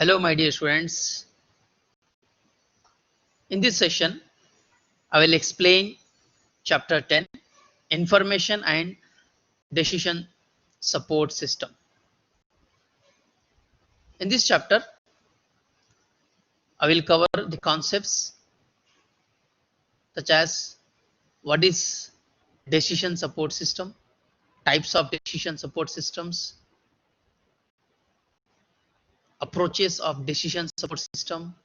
Hello, my dear students. In this session, I will explain Chapter 10, Information and Decision Support System. In this chapter, I will cover the concepts such as what is decision support system, types of decision support systems, approaches of decision support system.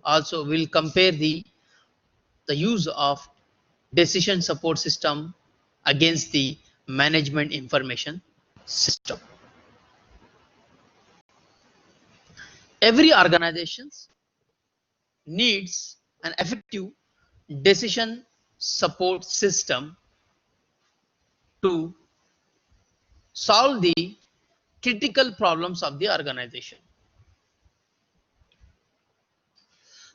Also, we will compare the use of decision support system against the management information system. Every organization needs an effective decision support system to solve the critical problems of the organization.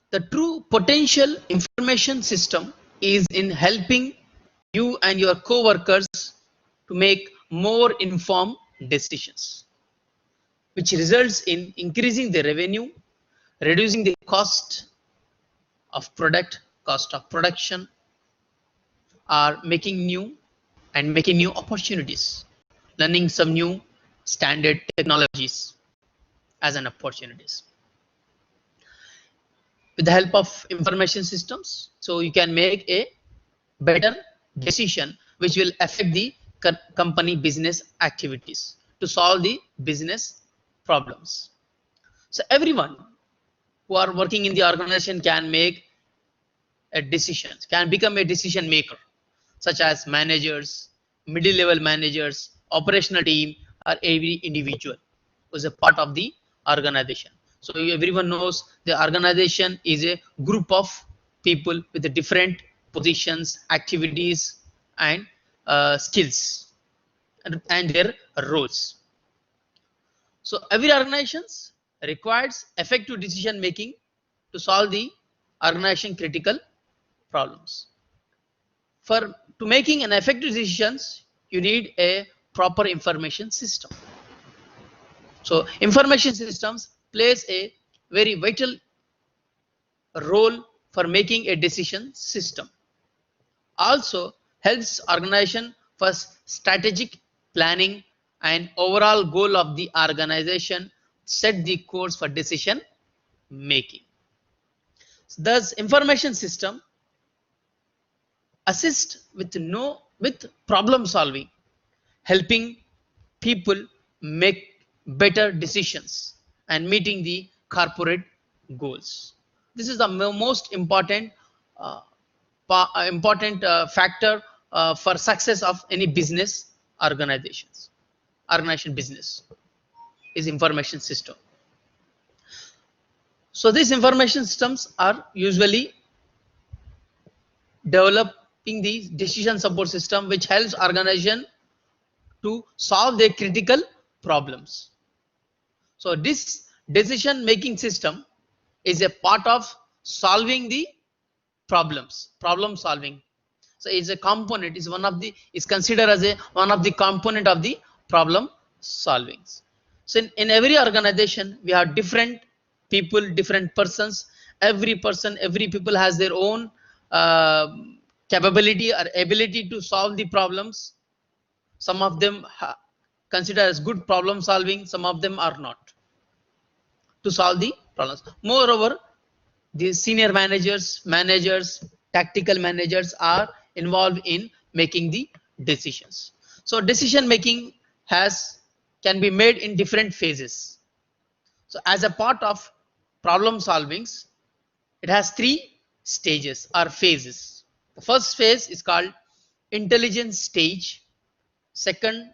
The true potential information system is in helping you and your co-workers to make more informed decisions, which results in increasing the revenue, reducing the cost of production, or making new opportunities, learning some new standard technologies as an opportunities. With the help of information systems, so you can make a better decision which will affect the company business activities to solve the business problems. So everyone who are working in the organization can make a decision, can become a decision maker, such as managers, middle level managers, operational team, or every individual who is a part of the organization. So everyone knows the organization is a group of people with the different positions, activities, and skills and their roles. So every organization requires effective decision making to solve the organization critical problems. For to making an effective decisions, you need a proper information system. So information systems plays a very vital role for making a decision system. Also helps organization for strategic planning and overall goal of the organization, set the course for decision making. Thus information system assist with problem solving, helping people make better decisions and meeting the corporate goals. This is the most important factor for success of any business organization business is information system. So these information systems are usually developing the decision support system which helps organization to solve their critical problems. So this decision making system is a part of solving the problem solving. So it's a component, is considered as a one of the component of the problem solving. So in every organization we have different people, different persons. Every people has their own capability or ability to solve the problems. Some of them consider as good problem solving, some of them are not to solve the problems. Moreover, the senior managers, tactical managers are involved in making the decisions. So decision making can be made in different phases. So as a part of problem solvings, it has 3 stages or phases. The first phase is called intelligence stage, second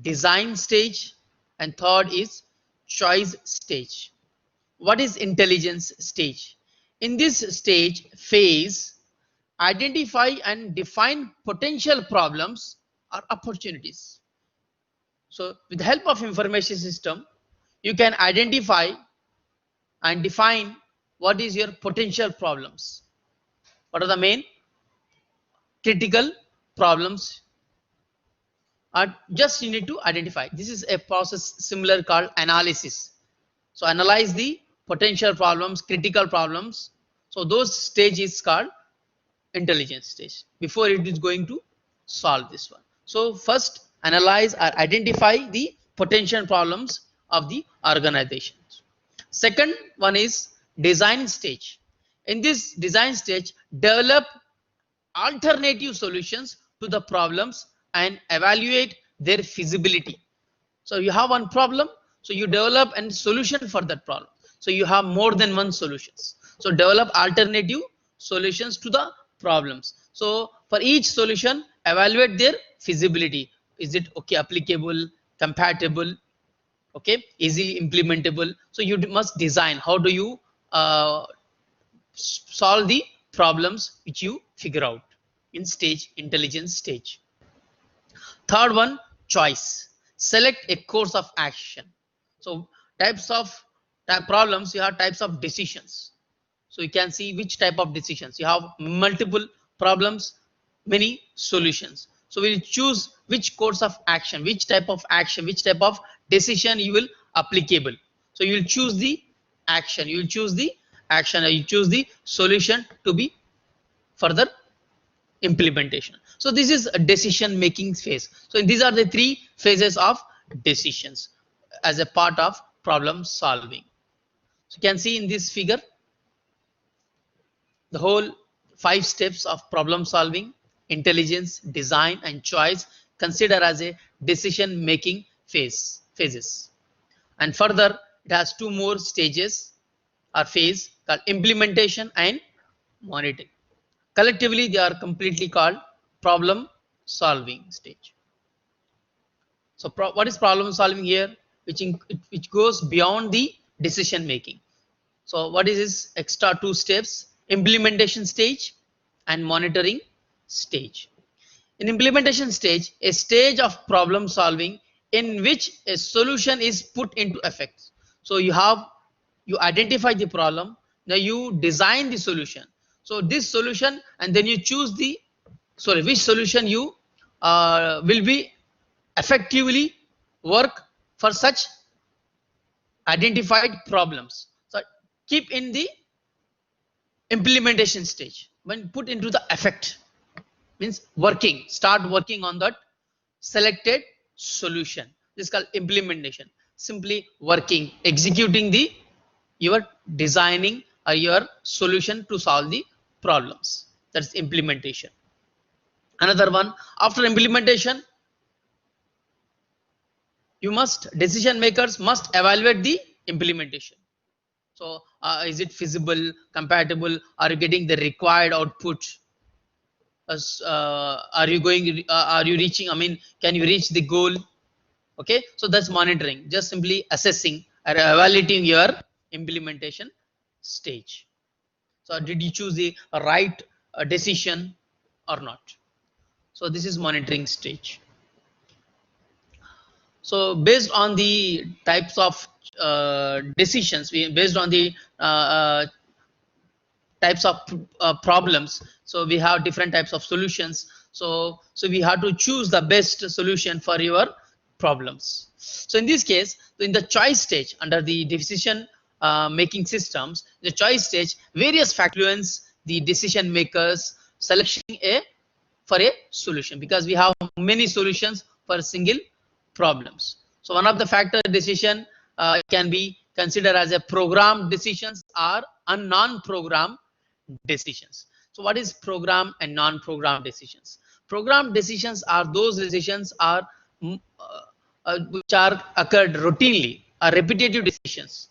design stage, and third is choice stage. What is intelligence stage? In this stage phase, identify and define potential problems or opportunities. So with the help of information system, you can identify and define what is your potential problems. What are the main critical problems? Just you need to identify. This is a process similar called analysis. So analyze the potential problems, critical problems. So those stage is called intelligence stage before it is going to solve this one. So first analyze or identify the potential problems of the organizations. Second one is design stage. In this design stage, develop alternative solutions to the problems and evaluate their feasibility. So you have one problem, so you develop a solution for that problem. So you have more than one solutions. So develop alternative solutions to the problems. So for each solution, evaluate their feasibility. Is it okay, applicable, compatible, okay, easily implementable? So you must design how do you solve the problems which you figure out in stage intelligence stage. Third one, choice. Select a course of action. So types of problems, you have types of decisions. So you can see which type of decisions. You have multiple problems, many solutions. So we'll choose which course of action, which type of action, which type of decision you will applicable. So you will choose the action, you will choose the action, or you choose the solution to be further implementation. So this is a decision making phase. So these are the three phases of decisions as a part of problem solving. So you can see in this figure the whole 5 steps of problem solving: intelligence, design, and choice, consider as a decision making phases. And further it has 2 more stages or phase called implementation and monitoring. Collectively they are completely called problem solving stage. So what is problem solving here? Which goes beyond the decision making. So what is this extra 2 steps? Implementation stage and monitoring stage. In implementation stage, a stage of problem solving in which a solution is put into effect. So you identify the problem, now you design the solution. So this solution, and then you choose the which solution you will be effectively work for such identified problems. So keep in the implementation stage. When put into the effect means working, start working on that selected solution. This is called implementation. Simply working, executing the your designing or your solution to solve the problems. That's implementation. Another one, after implementation, decision makers must evaluate the implementation. So is it feasible, compatible? Are you getting the required output? Are you reaching, I mean, can you reach the goal? Okay, so that's monitoring, just simply assessing or evaluating your implementation stage. So did you choose the right decision or not? So this is monitoring stage. So based on the types of decisions, based on the types of problems, so we have different types of solutions. So we have to choose the best solution for your problems. So in this case, in the choice stage, under the decision making systems, the choice stage, various factors influence the decision makers selection for a solution, because we have many solutions for single problems. So one of the factor decision can be considered as a programmed decisions or a non-programmed decisions. So what is program and non-programmed decisions? Programmed decisions are those decisions are which are occurred routinely, are repetitive decisions.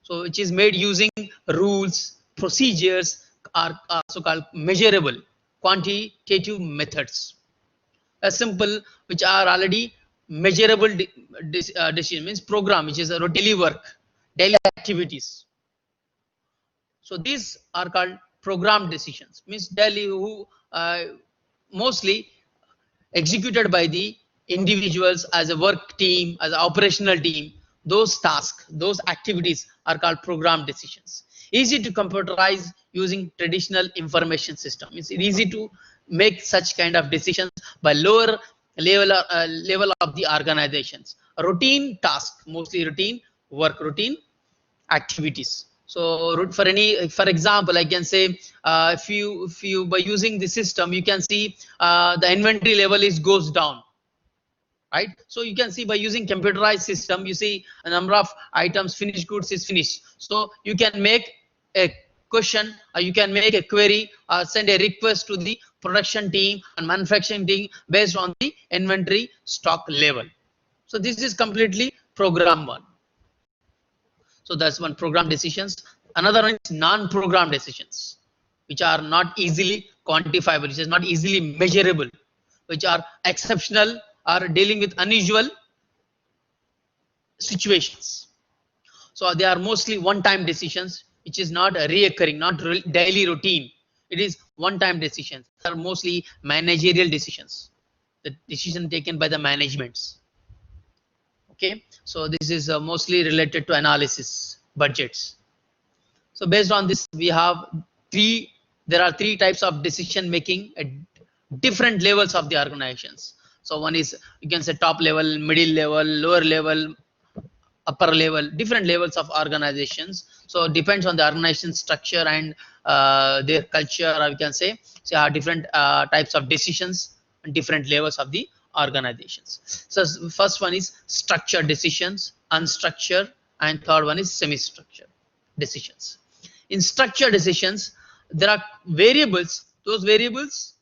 So which is made using rules, procedures, are so called measurable quantitative methods. A simple, which are already measurable decision, means program, which is a daily work, daily activities. So these are called programmed decisions, means daily, who mostly executed by the individuals as a work team, as an operational team. Those tasks, those activities are called programmed decisions. Easy to computerize using traditional information system. It's easy to make such kind of decisions by lower level of the organizations. A routine task, mostly routine work, routine activities. So for example, I can say if you by using the system, you can see the inventory level is goes down, right? So you can see by using computerized system, you see a number of items, finished goods is finished. So you can make a question, or you can make a query, or send a request to the production team and manufacturing team based on the inventory stock level. So this is completely program one. So that's one, program decisions. Another one is non-program decisions, which are not easily quantifiable, which is not easily measurable, which are exceptional or dealing with unusual situations. So they are mostly one-time decisions, which is not a reoccurring, not daily routine. It is one-time decisions. They are mostly managerial decisions, the decision taken by the managements. Okay, so this is mostly related to analysis, budgets. So based on this, we have there are three types of decision making at different levels of the organizations. So one is, you can say, top level, middle level, lower level, upper level, different levels of organizations. So it depends on the organization structure and their culture, or we can say, so different types of decisions and different levels of the organizations. So first one is structured decisions, unstructured, and third one is semi-structured decisions. In structured decisions, there are variables. Those variables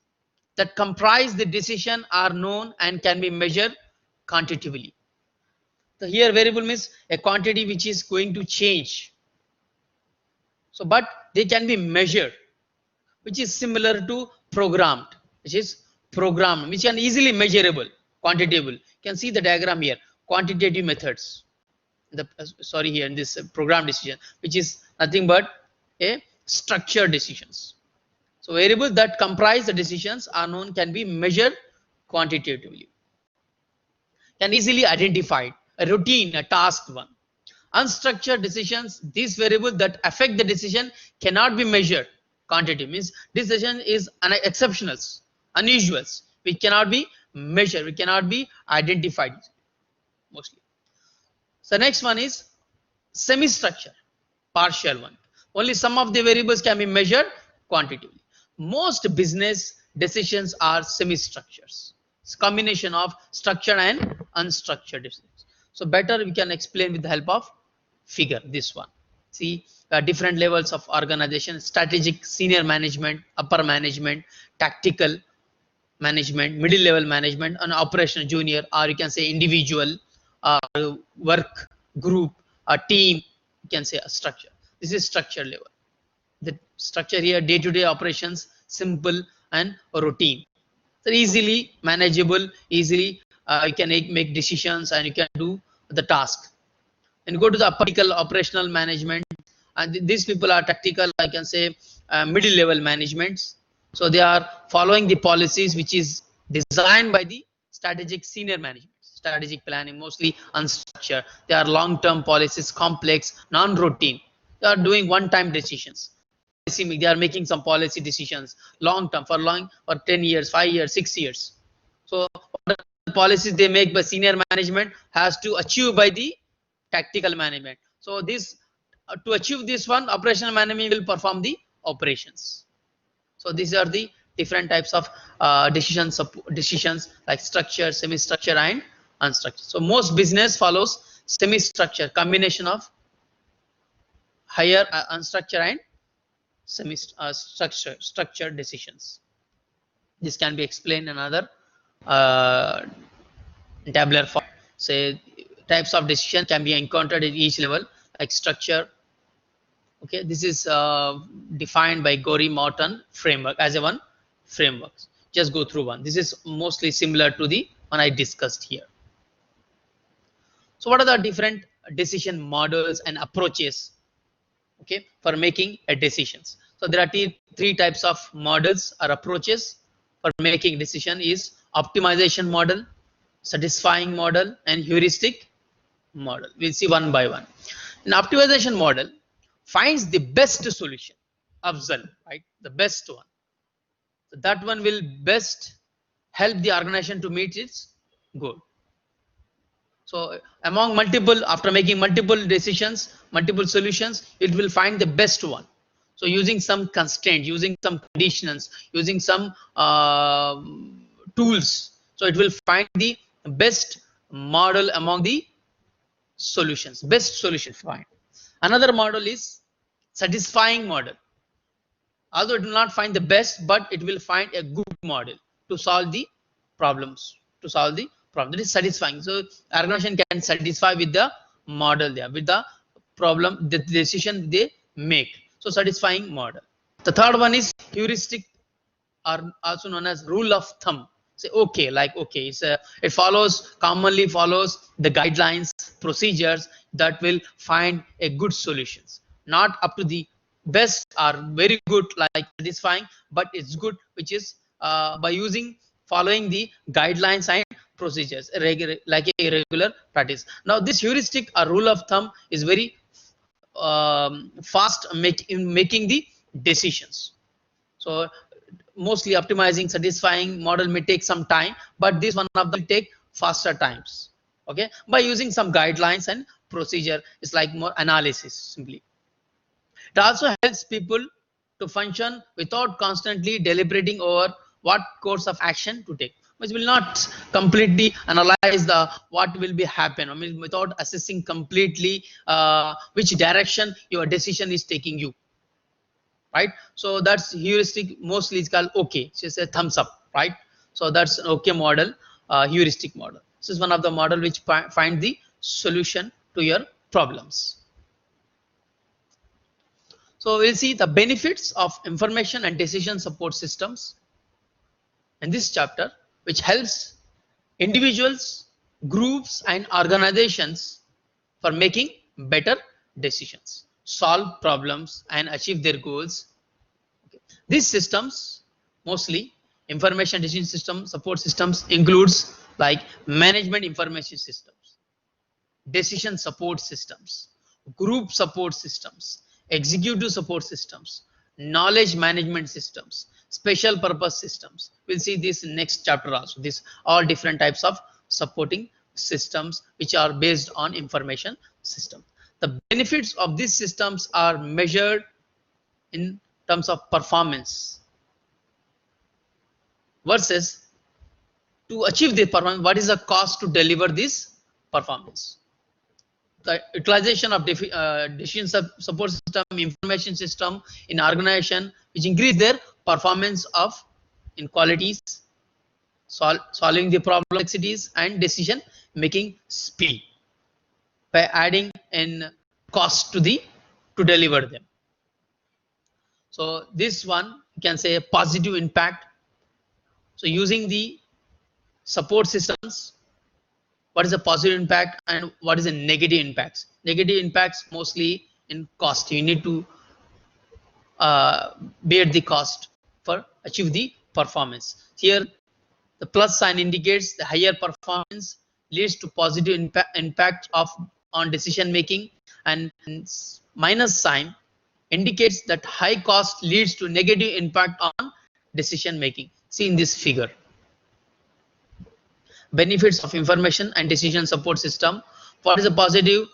that comprise the decision are known and can be measured quantitatively. So here variable means a quantity which is going to change. So but they can be measured, which is similar to programmed, which can easily measurable, quantitative. You can see the diagram here, quantitative methods. Sorry, here in this program decision, which is nothing but a structured decisions. So variables that comprise the decisions are known, can be measured quantitatively, can easily identified, a routine, a task one. Unstructured decisions, these variables that affect the decision cannot be measured. Quantitative means decision is exceptionals, unusuals, which cannot be measured, which cannot be identified mostly. So next one is semi-structure, partial one. Only some of the variables can be measured quantitatively. Most business decisions are semi-structures. It's a combination of structured and unstructured decisions. So better we can explain with the help of figure, this one. See different levels of organization: strategic, senior management, upper management, tactical management, middle level management, and operational junior, or you can say individual, work group, a team, you can say a structure. This is structure level. The structure here, day-to-day operations, simple and routine. So easily manageable, easily you can make decisions and you can do the task. And go to the tactical operational management, and these people are tactical, I can say middle level managements. So they are following the policies which is designed by the strategic senior management. Strategic planning, mostly unstructured. They are long-term policies, complex, non-routine. They are doing one-time decisions. They are making some policy decisions long-term, for 10 years, 5 years, 6 years. So what are the policies they make by senior management has to achieve by the tactical management. So this to achieve this one, operational management will perform the operations. So these are the different types of decisions like structure, semi-structure, and unstructured. So most business follows semi-structure, combination of higher unstructured and structured decisions. This can be explained in another tabular form. Say types of decision can be encountered at each level, like structure. Okay, this is defined by Gorey Morton framework as a one framework. Just go through one. This is mostly similar to the one I discussed here. So what are the different decision models and approaches, okay, for making a decisions? So there are three types of models or approaches for making decision: is optimization model, satisfying model, and heuristic model. We'll see one by one. An optimization model finds the best solution, Afzal, right? The best one. So that one will best help the organization to meet its goal. So among multiple, after making multiple decisions, multiple solutions, it will find the best one. So using some constraint, using some conditions, using some tools, so it will find the best model among the solutions, best solution find. Another model is satisfying model. Although it will not find the best, but it will find a good model to solve the problems, to solve the problem. That is satisfying. So organization can satisfy with the model there, with the problem, the decision they make. So satisfying model. The third one is heuristic, or also known as rule of thumb. Say okay, like okay, it follows, commonly follows the guidelines, procedures that will find a good solutions. Not up to the best or very good like satisfying, but it's good, which is by using, following the guidelines and procedures, like a regular practice. Now this heuristic or rule of thumb is very fast in making the decisions. So mostly optimizing, satisfying model may take some time, but this one of them will take faster times. Okay, by using some guidelines and procedure, it's like more analysis simply. It also helps people to function without constantly deliberating over what course of action to take, which will not completely analyze the what will be happen. I mean, without assessing completely which direction your decision is taking you. Right, so that's heuristic, mostly it's called okay, it's just a thumbs up, right? So that's an okay model, heuristic model. This is one of the model which find the solution to your problems. So we'll see the benefits of information and decision support systems in this chapter, which helps individuals, groups and organizations for making better decisions, solve problems and achieve their goals. Okay. These systems, mostly information decision system support systems, includes like management information systems, decision support systems, group support systems, executive support systems, knowledge management systems, special purpose systems. We'll see this in next chapter also. These all different types of supporting systems which are based on information system. The benefits of these systems are measured in terms of performance versus to achieve the performance, what is the cost to deliver this performance. The utilization of decision support system, information system in organization, which increase their performance of in qualities, solving the problem complexities and decision making speed by adding in cost to deliver them. So this one you can say a positive impact. So using the support systems, what is the positive impact and what is the negative impacts? Negative impacts mostly in cost. You need to bear the cost for achieve the performance. Here the plus sign indicates the higher performance leads to positive impact on decision making, and minus sign indicates that high cost leads to negative impact on decision making. See in this figure. Benefits of information and decision support system. What is a positive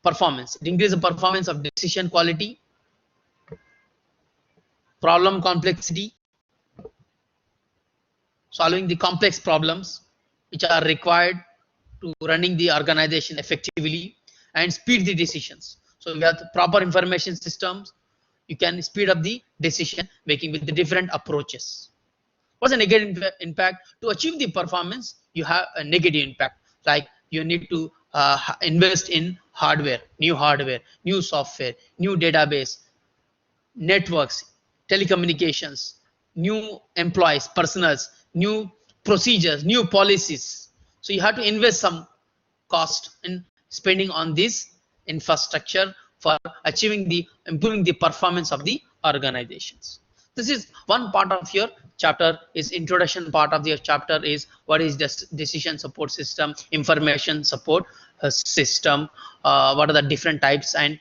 performance? It increases the performance of decision quality, problem complexity, solving the complex problems which are required to running the organization effectively, and speed the decisions. So you have the proper information systems, you can speed up the decision making with the different approaches. What's a negative impact? To achieve the performance, you have a negative impact, like you need to invest in hardware, new software, new database, networks, telecommunications, new employees, personals, new procedures, new policies. So you have to invest some cost in spending on this infrastructure for achieving the improving the performance of the organizations. This is one part of your chapter. Is introduction part of your chapter is what is decision support system, information support system, what are the different types and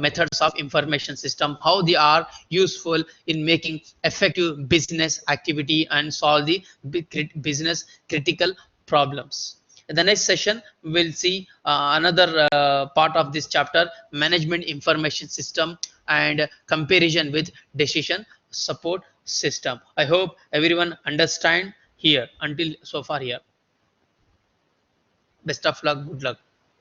methods of information system, how they are useful in making effective business activity and solve the business critical problems. In the next session, we will see another part of this chapter, management information system and comparison with decision support system. I hope everyone understand here until so far here. Best of luck, good luck.